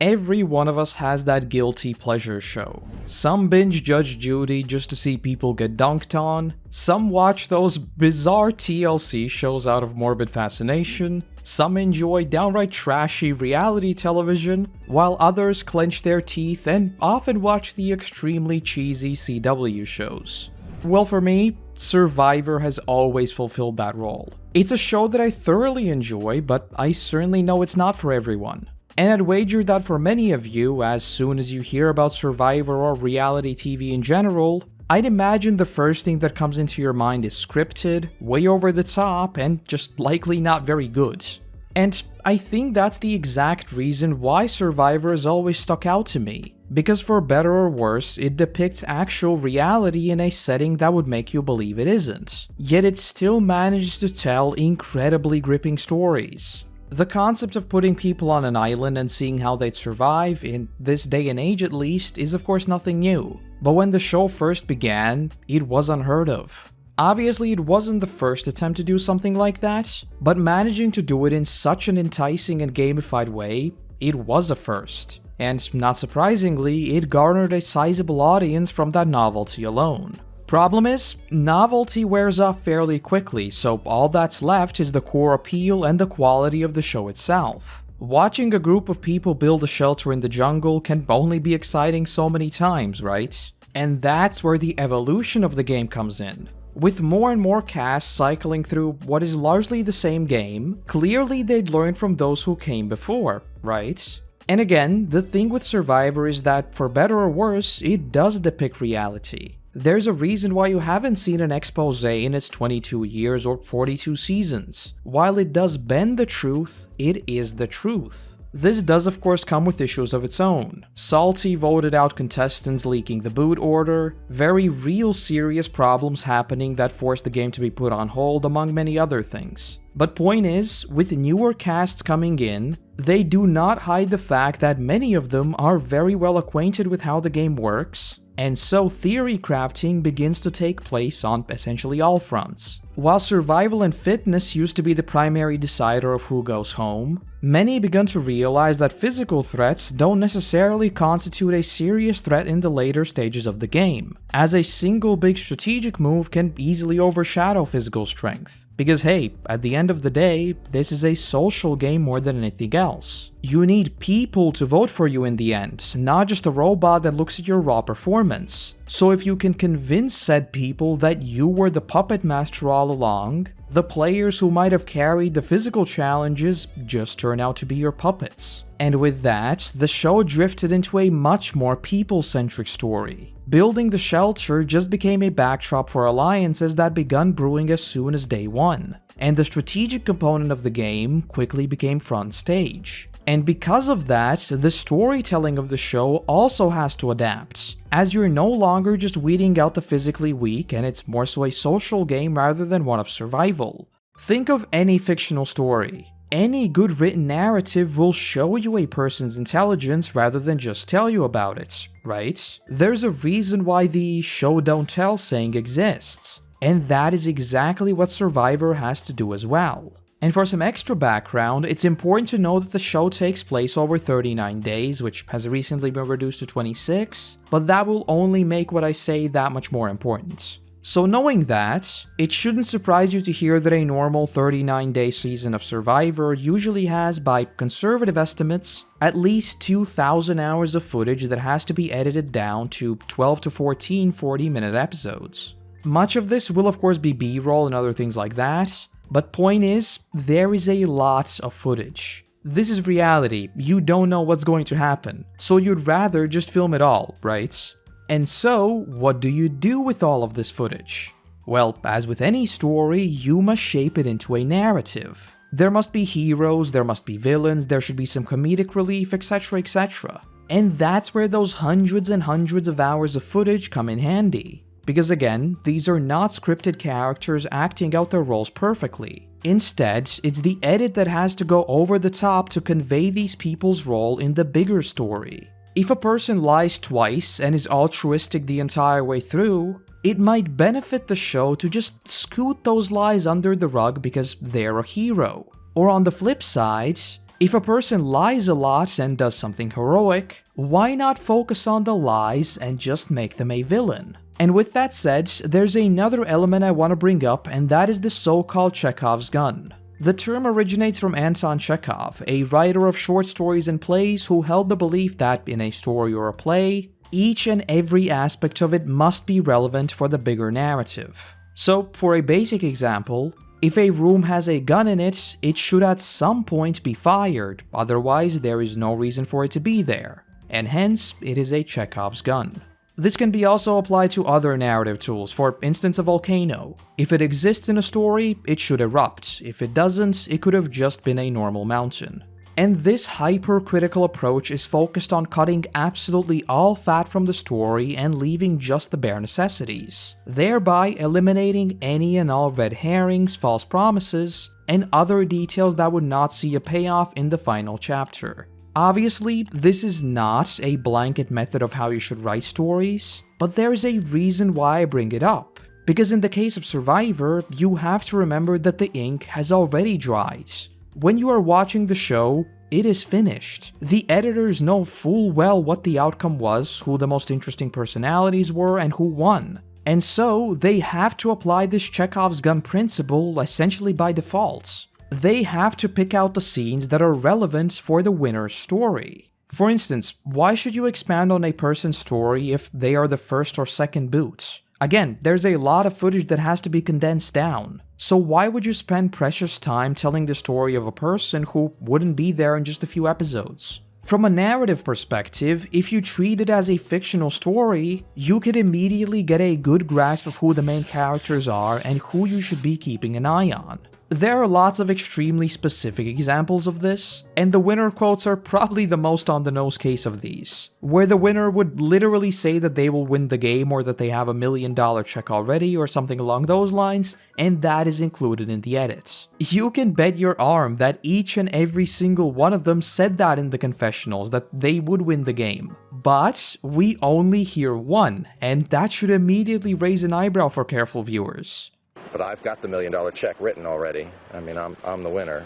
Every one of us has that guilty pleasure show. Some binge Judge Judy just to see people get dunked on, some watch those bizarre TLC shows out of morbid fascination, some enjoy downright trashy reality television, while others clench their teeth and often watch the extremely cheesy CW shows. Well, for me, Survivor has always fulfilled that role. It's a show that I thoroughly enjoy, but I certainly know it's not for everyone. And I'd wager that for many of you, as soon as you hear about Survivor or reality TV in general, I'd imagine the first thing that comes into your mind is scripted, way over the top, and just likely not very good. And I think that's the exact reason why Survivor has always stuck out to me. Because for better or worse, it depicts actual reality in a setting that would make you believe it isn't. Yet it still manages to tell incredibly gripping stories. The concept of putting people on an island and seeing how they'd survive, in this day and age at least, is of course nothing new. But when the show first began, it was unheard of. Obviously, it wasn't the first attempt to do something like that, but managing to do it in such an enticing and gamified way, it was a first. And not surprisingly, it garnered a sizable audience from that novelty alone. Problem is, novelty wears off fairly quickly, so all that's left is the core appeal and the quality of the show itself. Watching a group of people build a shelter in the jungle can only be exciting so many times, right? And that's where the evolution of the game comes in. With more and more casts cycling through what is largely the same game, clearly they'd learned from those who came before, right? And again, the thing with Survivor is that, for better or worse, it does depict reality. There's a reason why you haven't seen an expose in its 22 years or 42 seasons. While it does bend the truth, it is the truth. This does of course come with issues of its own. Salty voted out contestants leaking the boot order, very real serious problems happening that forced the game to be put on hold, among many other things. But point is, with newer casts coming in, they do not hide the fact that many of them are very well acquainted with how the game works, and so theory crafting begins to take place on essentially all fronts. While survival and fitness used to be the primary decider of who goes home, many began to realize that physical threats don't necessarily constitute a serious threat in the later stages of the game, as a single big strategic move can easily overshadow physical strength. Because hey, at the end of the day, this is a social game more than anything else. You need people to vote for you in the end, not just a robot that looks at your raw performance. So if you can convince said people that you were the puppet master all along, the players who might have carried the physical challenges just turn out to be your puppets. And with that, the show drifted into a much more people-centric story. Building the shelter just became a backdrop for alliances that begun brewing as soon as day one, and the strategic component of the game quickly became front stage. And because of that, the storytelling of the show also has to adapt, as you're no longer just weeding out the physically weak, and it's more so a social game rather than one of survival. Think of any fictional story. Any good written narrative will show you a person's intelligence rather than just tell you about it, right? There's a reason why the show don't tell saying exists, and that is exactly what Survivor has to do as well. And for some extra background, it's important to know that the show takes place over 39 days, which has recently been reduced to 26, but that will only make what I say that much more important. So knowing that, it shouldn't surprise you to hear that a normal 39-day season of Survivor usually has, by conservative estimates, at least 2,000 hours of footage that has to be edited down to 12 to 14 40-minute episodes. Much of this will of course be B-roll and other things like that, but point is, there is a lot of footage. This is reality, you don't know what's going to happen, so you'd rather just film it all, right? And so, what do you do with all of this footage? Well, as with any story, you must shape it into a narrative. There must be heroes, there must be villains, there should be some comedic relief, etc, etc. And that's where those hundreds and hundreds of hours of footage come in handy. Because again, these are not scripted characters acting out their roles perfectly. Instead, it's the edit that has to go over the top to convey these people's role in the bigger story. If a person lies twice and is altruistic the entire way through, it might benefit the show to just scoot those lies under the rug because they're a hero. Or on the flip side, If a person lies a lot and does something heroic, why not focus on the lies and just make them a villain? And with that said, there's another element I want to bring up, and that is the so-called Chekhov's gun. The term originates from Anton Chekhov, a writer of short stories and plays who held the belief that in a story or a play, each and every aspect of it must be relevant for the bigger narrative. So, for a basic example, if a room has a gun in it, it should at some point be fired, otherwise there is no reason for it to be there, and hence it is a Chekhov's gun. This can be also applied to other narrative tools, for instance a volcano. If it exists in a story, it should erupt. If it doesn't, it could have just been a normal mountain. And this hypercritical approach is focused on cutting absolutely all fat from the story and leaving just the bare necessities, thereby eliminating any and all red herrings, false promises, and other details that would not see a payoff in the final chapter. Obviously, this is not a blanket method of how you should write stories, but there is a reason why I bring it up. Because in the case of Survivor, you have to remember that the ink has already dried. When you are watching the show, it is finished. The editors know full well what the outcome was, who the most interesting personalities were, and who won. And so, they have to apply this Chekhov's gun principle essentially by default. They have to pick out the scenes that are relevant for the winner's story. For instance, why should you expand on a person's story if they are the first or second boot? Again, there's a lot of footage that has to be condensed down. So why would you spend precious time telling the story of a person who wouldn't be there in just a few episodes? From a narrative perspective, if you treat it as a fictional story, you could immediately get a good grasp of who the main characters are and who you should be keeping an eye on. There are lots of extremely specific examples of this, and the winner quotes are probably the most on-the-nose case of these, where the winner would literally say that they will win the game or that they have $1 million check already or something along those lines, and that is included in the edits. You can bet your arm that each and every single one of them said that in the confessionals, that they would win the game. But we only hear one, and that should immediately raise an eyebrow for careful viewers. But I've got the $1 million check written already. I mean, I'm the winner.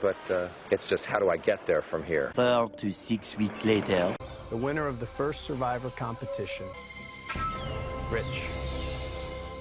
But it's just, how do I get there from here? 4 to 6 weeks later. The winner of the first Survivor competition, Rich.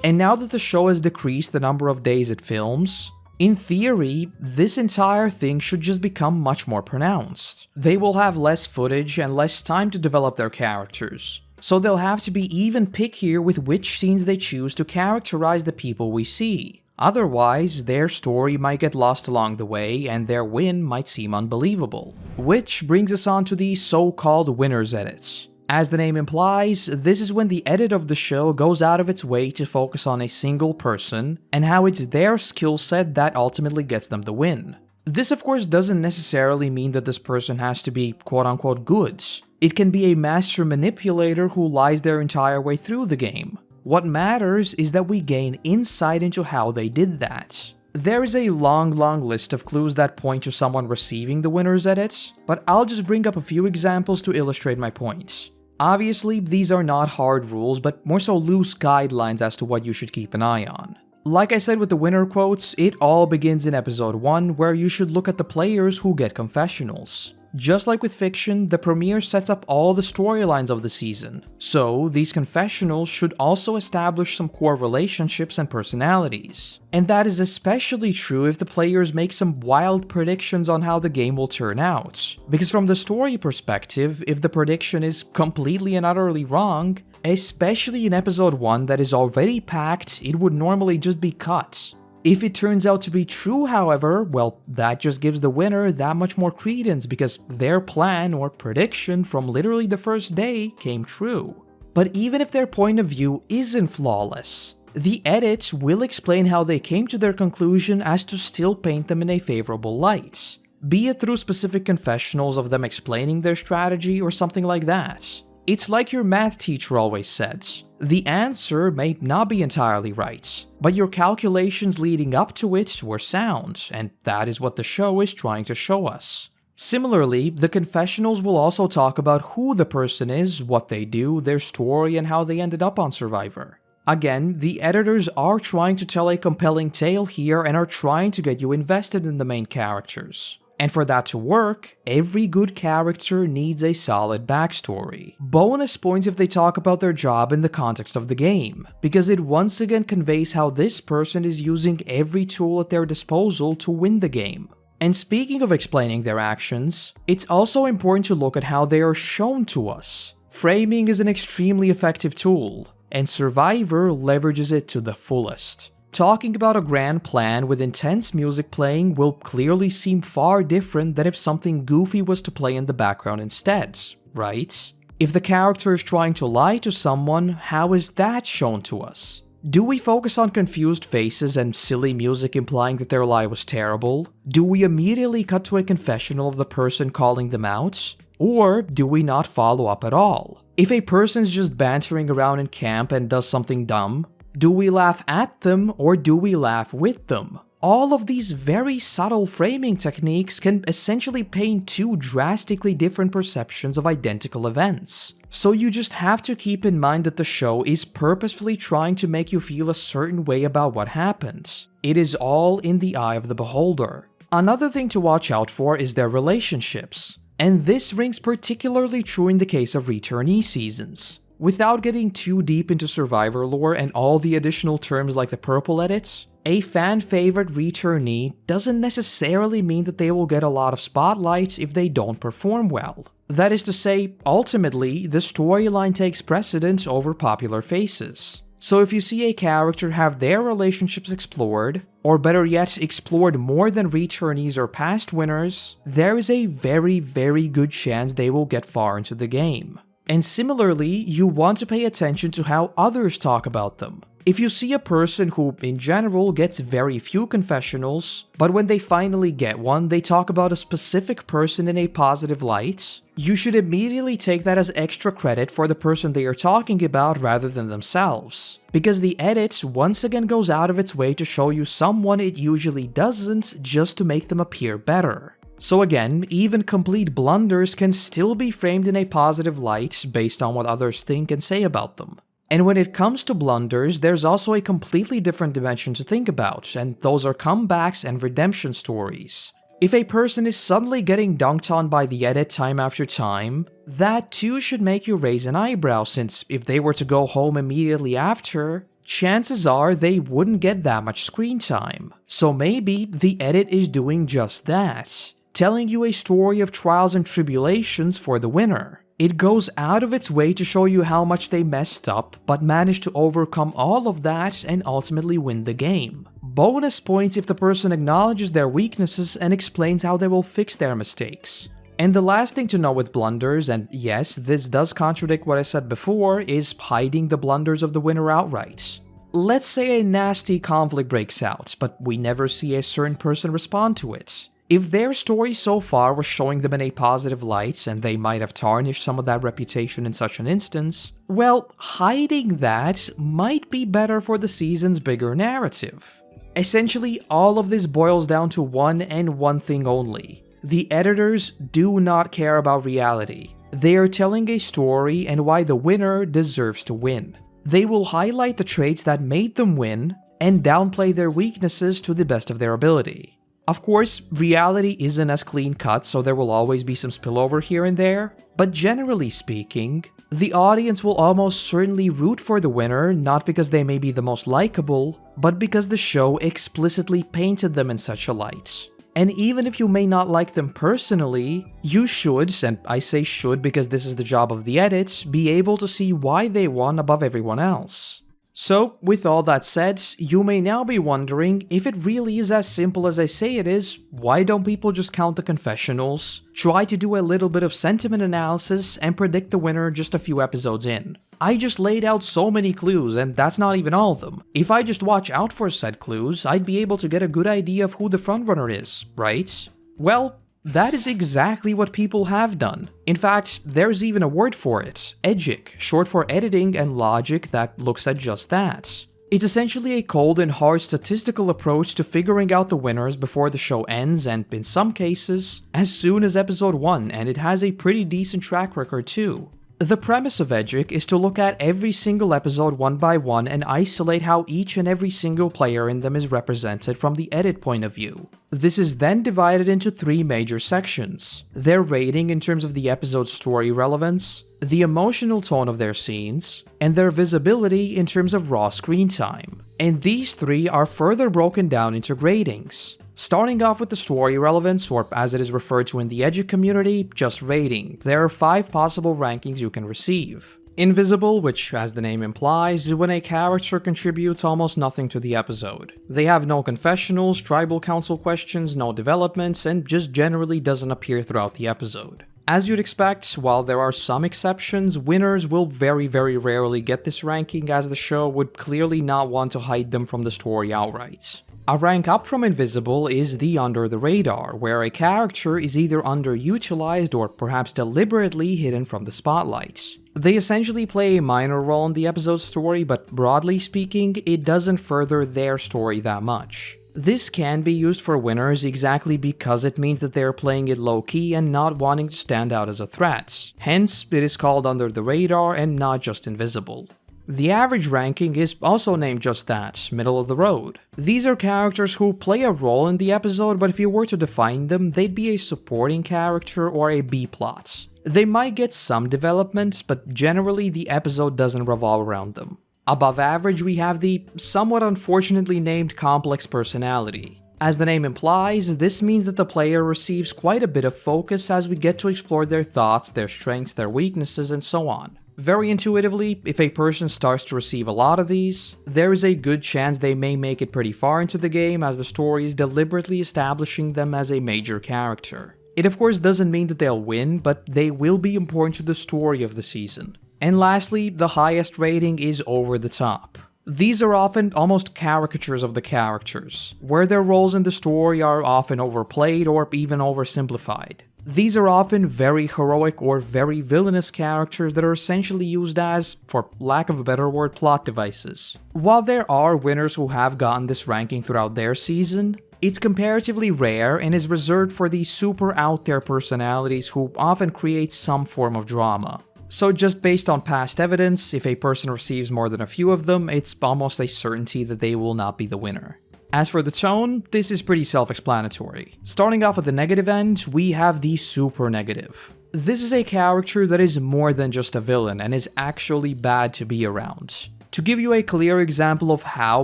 And now that the show has decreased the number of days it films, in theory, this entire thing should just become much more pronounced. They will have less footage and less time to develop their characters. So they'll have to be even pickier with which scenes they choose to characterize the people we see. Otherwise, their story might get lost along the way and their win might seem unbelievable. Which brings us on to the so-called winner's edits. As the name implies, this is when the edit of the show goes out of its way to focus on a single person and how it's their skill set that ultimately gets them the win. This of course doesn't necessarily mean that this person has to be quote-unquote good. It can be a master manipulator who lies their entire way through the game. What matters is that we gain insight into how they did that. There is a long list of clues that point to someone receiving the winner's edits, but I'll just bring up a few examples to illustrate my points. Obviously, these are not hard rules, but more so loose guidelines as to what you should keep an eye on. Like I said with the winner quotes, it all begins in episode 1, where you should look at the players who get confessionals. Just like with fiction, the premiere sets up all the storylines of the season, so these confessionals should also establish some core relationships and personalities. And that is especially true if the players make some wild predictions on how the game will turn out. Because from the story perspective, if the prediction is completely and utterly wrong, especially in episode 1 that is already packed, it would normally just be cut. If it turns out to be true, however, well, that just gives the winner that much more credence because their plan or prediction from literally the first day came true. But even if their point of view isn't flawless, the edits will explain how they came to their conclusion as to still paint them in a favorable light, be it through specific confessionals of them explaining their strategy or something like that. It's like your math teacher always said, the answer may not be entirely right, but your calculations leading up to it were sound, and that is what the show is trying to show us. Similarly, the confessionals will also talk about who the person is, what they do, their story, and how they ended up on Survivor. Again, the editors are trying to tell a compelling tale here and are trying to get you invested in the main characters. And for that to work, every good character needs a solid backstory. Bonus points if they talk about their job in the context of the game, because it once again conveys how this person is using every tool at their disposal to win the game. And speaking of explaining their actions, it's also important to look at how they are shown to us. Framing is an extremely effective tool, and Survivor leverages it to the fullest. Talking about a grand plan with intense music playing will clearly seem far different than if something goofy was to play in the background instead, right? If the character is trying to lie to someone, how is that shown to us? Do we focus on confused faces and silly music implying that their lie was terrible? Do we immediately cut to a confessional of the person calling them out? Or do we not follow up at all? If a person's just bantering around in camp and does something dumb, do we laugh at them or do we laugh with them? All of these very subtle framing techniques can essentially paint two drastically different perceptions of identical events. So you just have to keep in mind that the show is purposefully trying to make you feel a certain way about what happened. It is all in the eye of the beholder. Another thing to watch out for is their relationships. And this rings particularly true in the case of returnee seasons. Without getting too deep into Survivor lore and all the additional terms like the purple edits, a fan favorite returnee doesn't necessarily mean that they will get a lot of spotlight if they don't perform well. That is to say, ultimately, the storyline takes precedence over popular faces. So if you see a character have their relationships explored, or better yet, explored more than returnees or past winners, there is a very, very good chance they will get far into the game. And similarly, you want to pay attention to how others talk about them. If you see a person who, in general, gets very few confessionals, but when they finally get one, they talk about a specific person in a positive light, you should immediately take that as extra credit for the person they are talking about rather than themselves. Because the edit once again goes out of its way to show you someone it usually doesn't just to make them appear better. So again, even complete blunders can still be framed in a positive light based on what others think and say about them. And when it comes to blunders, there's also a completely different dimension to think about, and those are comebacks and redemption stories. If a person is suddenly getting dunked on by the edit time after time, that too should make you raise an eyebrow, since if they were to go home immediately after, chances are they wouldn't get that much screen time. So maybe the edit is doing just that, telling you a story of trials and tribulations for the winner. It goes out of its way to show you how much they messed up, but managed to overcome all of that and ultimately win the game. Bonus points if the person acknowledges their weaknesses and explains how they will fix their mistakes. And the last thing to know with blunders, and yes, this does contradict what I said before, is hiding the blunders of the winner outright. Let's say a nasty conflict breaks out, but we never see a certain person respond to it. If their story so far was showing them in a positive light, and they might have tarnished some of that reputation in such an instance, well, hiding that might be better for the season's bigger narrative. Essentially, all of this boils down to one and one thing only. The editors do not care about reality. They are telling a story and why the winner deserves to win. They will highlight the traits that made them win, and downplay their weaknesses to the best of their ability. Of course, reality isn't as clean-cut, so there will always be some spillover here and there, but generally speaking, the audience will almost certainly root for the winner, not because they may be the most likable, but because the show explicitly painted them in such a light. And even if you may not like them personally, you should, and I say should because this is the job of the edits, be able to see why they won above everyone else. So, with all that said, you may now be wondering, if it really is as simple as I say it is, why don't people just count the confessionals, try to do a little bit of sentiment analysis, and predict the winner just a few episodes in? I just laid out so many clues, and that's not even all of them. If I just watch out for said clues, I'd be able to get a good idea of who the frontrunner is, right? Well, that is exactly what people have done. In fact, there's even a word for it, Edgic, short for editing and logic that looks at just that. It's essentially a cold and hard statistical approach to figuring out the winners before the show ends, and in some cases, as soon as episode 1, and it has a pretty decent track record too. The premise of Edgic is to look at every single episode one by one and isolate how each and every single player in them is represented from the edit point of view. This is then divided into 3 major sections: their rating in terms of the episode's story relevance, the emotional tone of their scenes, and their visibility in terms of raw screen time. And these 3 are further broken down into gradings. Starting off with the story relevance, or as it is referred to in the Edgic community, just rating, there are 5 possible rankings you can receive. Invisible, which as the name implies, is when a character contributes almost nothing to the episode. They have no confessionals, tribal council questions, no developments, and just generally doesn't appear throughout the episode. As you'd expect, while there are some exceptions, winners will very rarely get this ranking, as the show would clearly not want to hide them from the story outright. A rank up from Invisible is the Under the Radar, where a character is either underutilized or perhaps deliberately hidden from the spotlight. They essentially play a minor role in the episode's story, but broadly speaking, it doesn't further their story that much. This can be used for winners exactly because it means that they're playing it low-key and not wanting to stand out as a threat. Hence, it is called Under the Radar and not just Invisible. The average ranking is also named just that, middle of the road. These are characters who play a role in the episode, but if you were to define them, they'd be a supporting character or a B-plot. They might get some development, but generally the episode doesn't revolve around them. Above average, we have the somewhat unfortunately named complex personality. As the name implies, this means that the player receives quite a bit of focus as we get to explore their thoughts, their strengths, their weaknesses, and so on. Very intuitively, if a person starts to receive a lot of these, there is a good chance they may make it pretty far into the game, as the story is deliberately establishing them as a major character. It of course doesn't mean that they'll win, but they will be important to the story of the season. And lastly, the highest rating is Over the Top. These are often almost caricatures of the characters, where their roles in the story are often overplayed or even oversimplified. These are often very heroic or very villainous characters that are essentially used as, for lack of a better word, plot devices. While there are winners who have gotten this ranking throughout their season, it's comparatively rare and is reserved for these super out there personalities who often create some form of drama. So just based on past evidence, if a person receives more than a few of them, it's almost a certainty that they will not be the winner. As for the tone, this is pretty self-explanatory. Starting off at the negative end, we have the super negative. This is a character that is more than just a villain and is actually bad to be around. To give you a clear example of how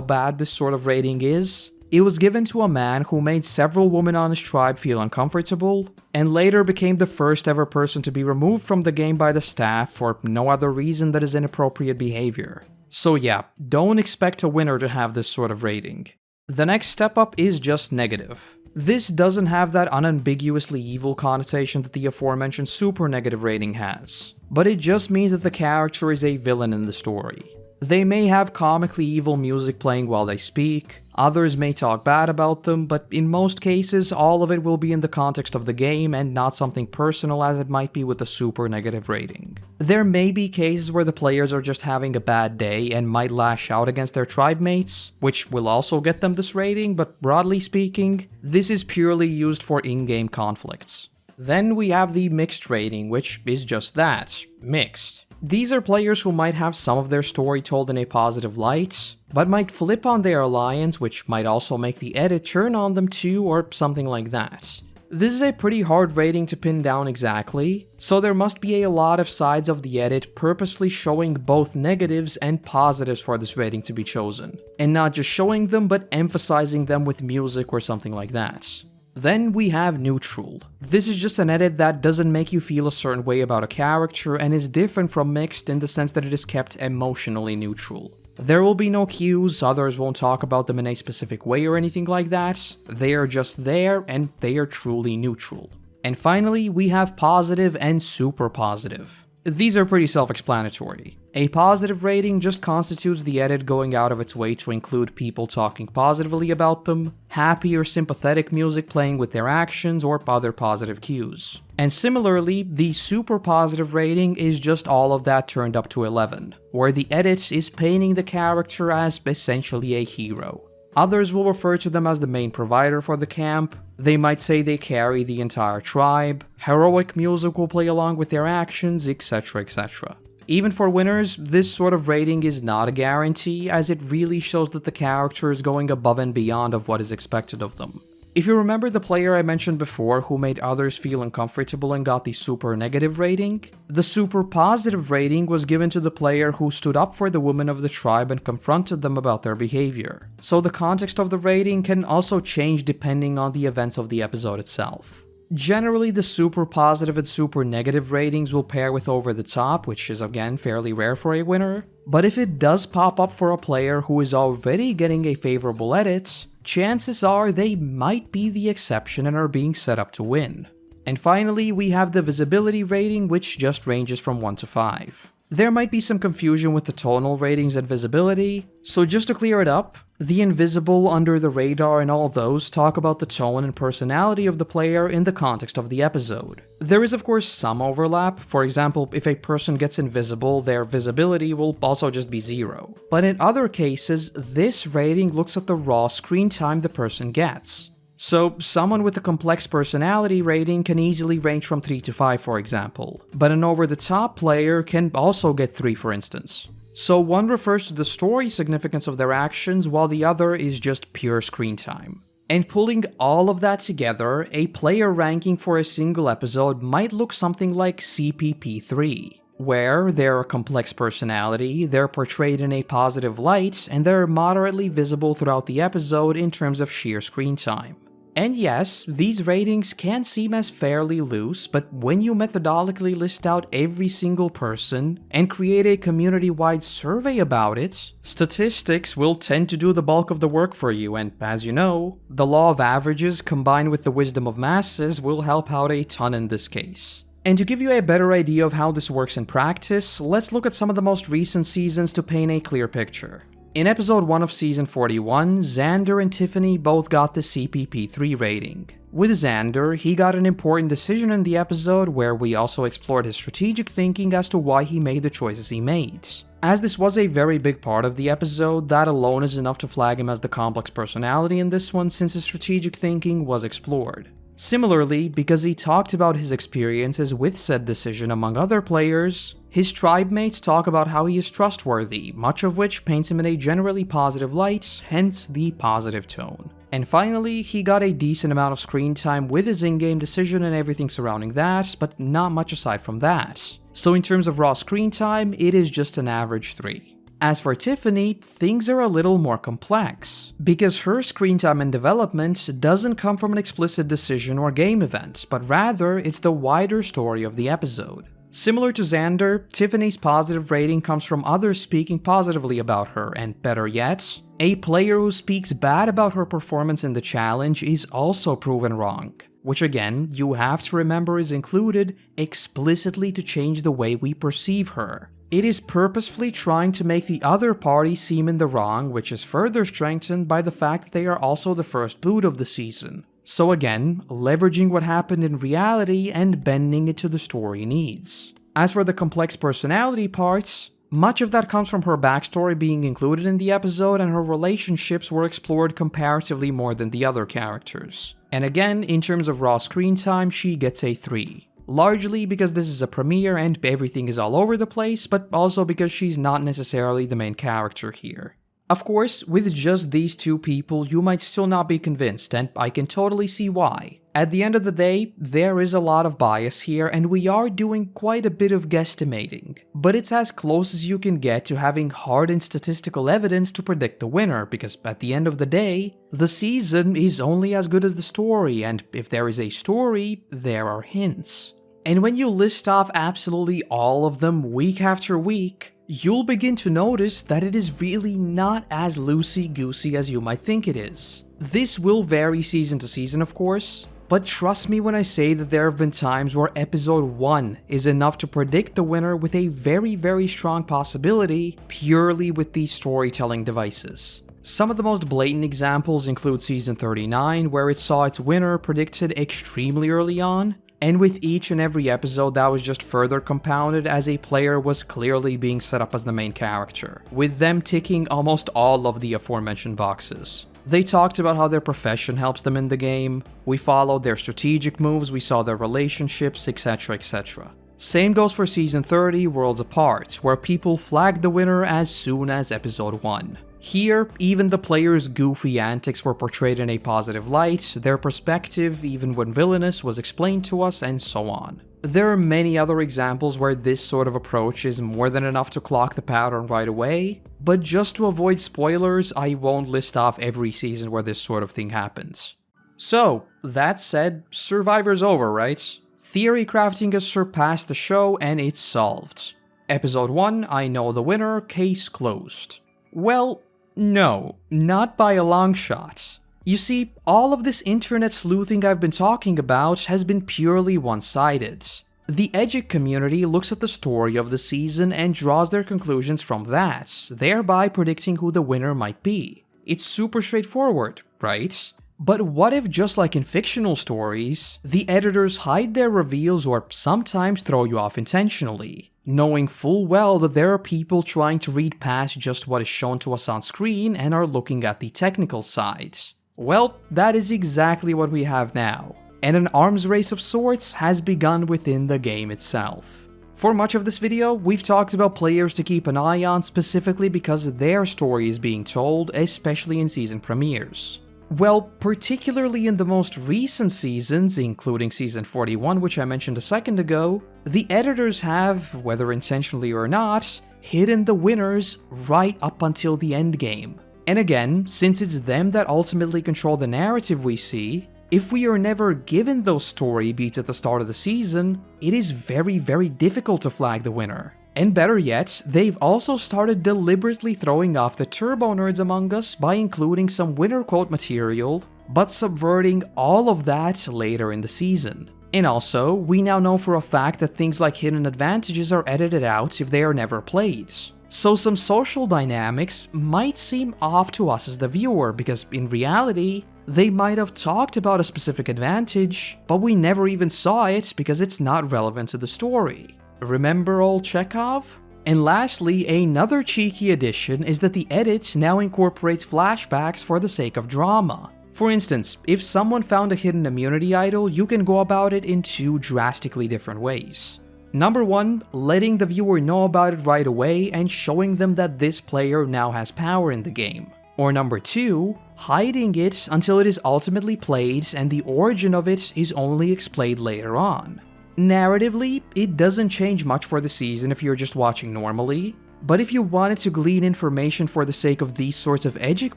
bad this sort of rating is, it was given to a man who made several women on his tribe feel uncomfortable, and later became the first ever person to be removed from the game by the staff for no other reason than his inappropriate behavior. So yeah, don't expect a winner to have this sort of rating. The next step up is just negative. This doesn't have that unambiguously evil connotation that the aforementioned super negative rating has, but it just means that the character is a villain in the story. They may have comically evil music playing while they speak, others may talk bad about them, but in most cases all of it will be in the context of the game and not something personal as it might be with a super negative rating. There may be cases where the players are just having a bad day and might lash out against their tribe mates, which will also get them this rating, but broadly speaking, this is purely used for in-game conflicts. Then we have the mixed rating, which is just that, mixed. These are players who might have some of their story told in a positive light, but might flip on their alliance, which might also make the edit turn on them too, or something like that. This is a pretty hard rating to pin down exactly, so there must be a lot of sides of the edit purposely showing both negatives and positives for this rating to be chosen, and not just showing them but emphasizing them with music or something like that. Then we have neutral. This is just an edit that doesn't make you feel a certain way about a character and is different from mixed in the sense that it is kept emotionally neutral. There will be no cues, others won't talk about them in a specific way or anything like that. They are just there and they are truly neutral. And finally, we have positive and super positive. These are pretty self-explanatory. A positive rating just constitutes the edit going out of its way to include people talking positively about them, happy or sympathetic music playing with their actions, or other positive cues. And similarly, the super positive rating is just all of that turned up to 11, where the edit is painting the character as essentially a hero. Others will refer to them as the main provider for the camp. They might say they carry the entire tribe. Heroic music will play along with their actions, etc, etc. Even for winners, this sort of rating is not a guarantee, as it really shows that the character is going above and beyond of what is expected of them. If you remember the player I mentioned before who made others feel uncomfortable and got the super negative rating, the super positive rating was given to the player who stood up for the women of the tribe and confronted them about their behavior. So the context of the rating can also change depending on the events of the episode itself. Generally, the super positive and super negative ratings will pair with over the top, which is again fairly rare for a winner. But if it does pop up for a player who is already getting a favorable edit, chances are they might be the exception and are being set up to win. And finally, we have the visibility rating, which just ranges from 1 to 5. There might be some confusion with the tonal ratings and visibility, so just to clear it up, the invisible, under the radar, and all those talk about the tone and personality of the player in the context of the episode. There is of course some overlap. For example, if a person gets invisible, their visibility will also just be 0. But in other cases, this rating looks at the raw screen time the person gets. So, someone with a complex personality rating can easily range from 3 to 5, for example, but an over-the-top player can also get 3, for instance. So one refers to the story significance of their actions, while the other is just pure screen time. And pulling all of that together, a player ranking for a single episode might look something like CPP3, where they're a complex personality, they're portrayed in a positive light, and they're moderately visible throughout the episode in terms of sheer screen time. And yes, these ratings can seem as fairly loose, but when you methodically list out every single person and create a community-wide survey about it, statistics will tend to do the bulk of the work for you, and as you know, the law of averages combined with the wisdom of masses will help out a ton in this case. And to give you a better idea of how this works in practice, let's look at some of the most recent seasons to paint a clear picture. In episode 1 of season 41, Xander and Tiffany both got the CPP3 rating. With Xander, he got an important decision in the episode where we also explored his strategic thinking as to why he made the choices he made. As this was a very big part of the episode, that alone is enough to flag him as the complex personality in this one since his strategic thinking was explored. Similarly, because he talked about his experiences with said decision among other players, his tribe mates talk about how he is trustworthy, much of which paints him in a generally positive light, hence the positive tone. And finally, he got a decent amount of screen time with his in-game decision and everything surrounding that, but not much aside from that. So in terms of raw screen time, it is just an average 3. As for Tiffany, things are a little more complex, because her screen time and development doesn't come from an explicit decision or game event, but rather it's the wider story of the episode. Similar to Xander, Tiffany's positive rating comes from others speaking positively about her, and better yet, a player who speaks bad about her performance in the challenge is also proven wrong, which again, you have to remember is included explicitly to change the way we perceive her. It is purposefully trying to make the other party seem in the wrong, which is further strengthened by the fact that they are also the first boot of the season. So again, leveraging what happened in reality and bending it to the story needs. As for the complex personality parts, much of that comes from her backstory being included in the episode, and her relationships were explored comparatively more than the other characters. And again, in terms of raw screen time, she gets a 3. Largely because this is a premiere and everything is all over the place, but also because she's not necessarily the main character here. Of course, with just these two people, you might still not be convinced, and I can totally see why. At the end of the day, there is a lot of bias here, and we are doing quite a bit of guesstimating. But it's as close as you can get to having hard and statistical evidence to predict the winner, because at the end of the day, the season is only as good as the story, and if there is a story, there are hints. And when you list off absolutely all of them week after week, you'll begin to notice that it is really not as loosey-goosey as you might think it is. This will vary season to season, of course, but trust me when I say that there have been times where episode 1 is enough to predict the winner with a very strong possibility purely with these storytelling devices. Some of the most blatant examples include season 39, where it saw its winner predicted extremely early on, And with each and every episode, that was just further compounded as a player was clearly being set up as the main character, with them ticking almost all of the aforementioned boxes. They talked about how their profession helps them in the game, we followed their strategic moves, we saw their relationships, etc, etc. Same goes for Season 30, Worlds Apart, where people flagged the winner as soon as Episode 1. Here, even the players' goofy antics were portrayed in a positive light, their perspective, even when villainous, was explained to us, and so on. There are many other examples where this sort of approach is more than enough to clock the pattern right away, but just to avoid spoilers, I won't list off every season where this sort of thing happens. So, that said, Survivor's over, right? Theory crafting has surpassed the show and it's solved. Episode 1, I know the winner, case closed. Well, no, not by a long shot. You see, all of this internet sleuthing I've been talking about has been purely one-sided. The Edgic community looks at the story of the season and draws their conclusions from that, thereby predicting who the winner might be. It's super straightforward, right? But what if, just like in fictional stories, the editors hide their reveals or sometimes throw you off intentionally, knowing full well that there are people trying to read past just what is shown to us on screen and are looking at the technical side? Well, that is exactly what we have now, and an arms race of sorts has begun within the game itself. For much of this video, we've talked about players to keep an eye on specifically because their story is being told, especially in season premieres. Well, particularly in the most recent seasons, including Season 41, which I mentioned a second ago, the editors have, whether intentionally or not, hidden the winners right up until the endgame. And again, since it's them that ultimately control the narrative we see, if we are never given those story beats at the start of the season, it is very, very difficult to flag the winner. And better yet, they've also started deliberately throwing off the turbo nerds among us by including some winner quote material, but subverting all of that later in the season. And also, we now know for a fact that things like hidden advantages are edited out if they are never played. So some social dynamics might seem off to us as the viewer, because in reality, they might have talked about a specific advantage, but we never even saw it because it's not relevant to the story. Remember old Chekhov? And lastly, another cheeky addition is that the edit now incorporates flashbacks for the sake of drama. For instance, if someone found a hidden immunity idol, you can go about it in two drastically different ways. Number 1, letting the viewer know about it right away and showing them that this player now has power in the game. Or number 2, hiding it until it is ultimately played and the origin of it is only explained later on. Narratively, it doesn't change much for the season if you're just watching normally, but if you wanted to glean information for the sake of these sorts of Edgic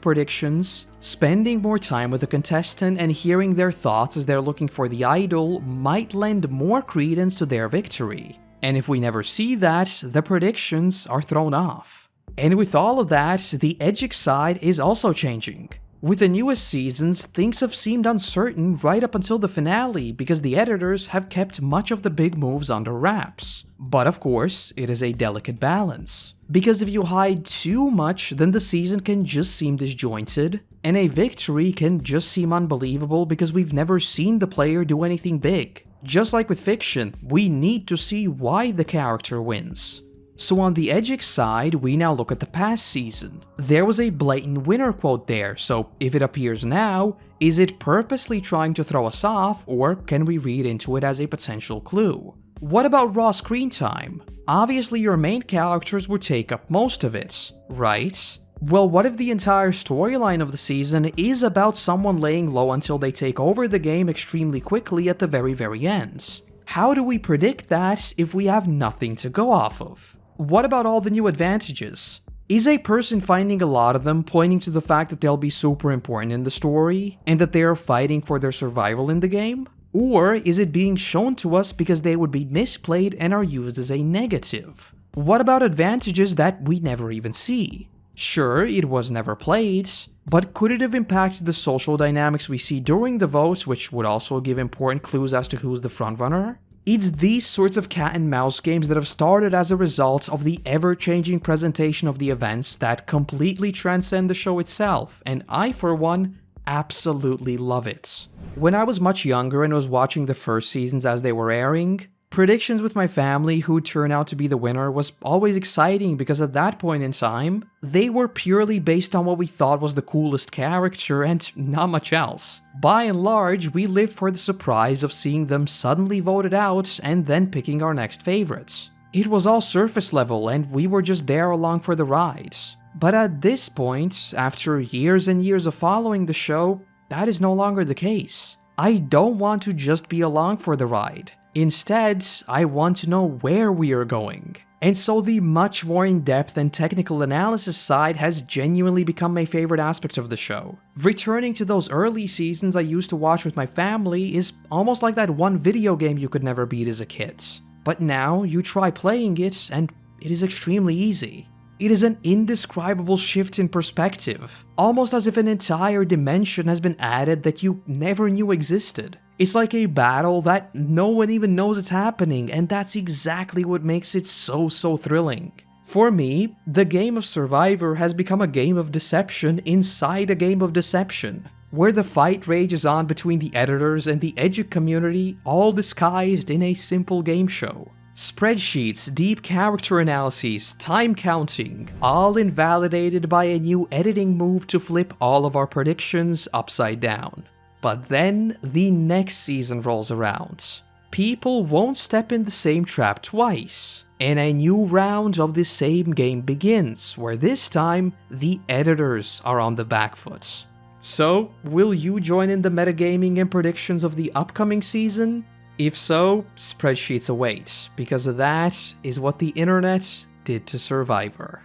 predictions, spending more time with the contestant and hearing their thoughts as they're looking for the idol might lend more credence to their victory. And if we never see that, the predictions are thrown off. And with all of that, the Edgic side is also changing. With the newest seasons, things have seemed uncertain right up until the finale because the editors have kept much of the big moves under wraps. But of course, it is a delicate balance. Because if you hide too much, then the season can just seem disjointed, and a victory can just seem unbelievable because we've never seen the player do anything big. Just like with fiction, we need to see why the character wins. So on the Edgic side, we now look at the past season. There was a blatant winner quote there, so if it appears now, is it purposely trying to throw us off, or can we read into it as a potential clue? What about raw screen time? Obviously your main characters would take up most of it, right? Well, what if the entire storyline of the season is about someone laying low until they take over the game extremely quickly at the very end? How do we predict that if we have nothing to go off of? What about all the new advantages? Is a person finding a lot of them pointing to the fact that they'll be super important in the story, and that they are fighting for their survival in the game? Or is it being shown to us because they would be misplayed and are used as a negative? What about advantages that we never even see? Sure, it was never played, but could it have impacted the social dynamics we see during the votes, which would also give important clues as to who's the frontrunner? It's these sorts of cat and mouse games that have started as a result of the ever-changing presentation of the events that completely transcend the show itself, and I, for one, absolutely love it. When I was much younger and was watching the first seasons as they were airing, predictions with my family who'd turn out to be the winner was always exciting because at that point in time, they were purely based on what we thought was the coolest character and not much else. By and large, we lived for the surprise of seeing them suddenly voted out and then picking our next favorites. It was all surface level and we were just there along for the ride. But at this point, after years and years of following the show, that is no longer the case. I don't want to just be along for the ride. Instead, I want to know where we are going. And so the much more in-depth and technical analysis side has genuinely become my favorite aspect of the show. Returning to those early seasons I used to watch with my family is almost like that one video game you could never beat as a kid. But now you try playing it and it is extremely easy. It is an indescribable shift in perspective, almost as if an entire dimension has been added that you never knew existed. It's like a battle that no one even knows it's happening, and that's exactly what makes it so thrilling. For me, the game of Survivor has become a game of deception inside a game of deception, where the fight rages on between the editors and the Edgic community, all disguised in a simple game show. Spreadsheets, deep character analyses, time counting, all invalidated by a new editing move to flip all of our predictions upside down. But then the next season rolls around. People won't step in the same trap twice, and a new round of the same game begins, where this time the editors are on the back foot. So, will you join in the metagaming and predictions of the upcoming season? If so, spreadsheets await, because that is what the internet did to Survivor.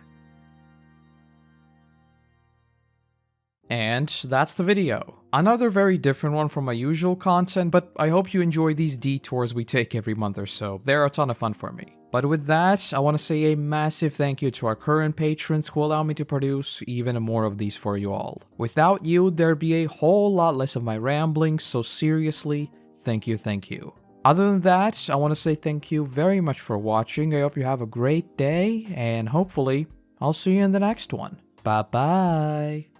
And that's the video. Another very different one from my usual content, but I hope you enjoy these detours we take every month or so. They're a ton of fun for me. But with that, I want to say a massive thank you to our current patrons who allow me to produce even more of these for you all. Without you, there'd be a whole lot less of my ramblings, so seriously, thank you, thank you. Other than that, I want to say thank you very much for watching. I hope you have a great day, and hopefully, I'll see you in the next one. Bye-bye.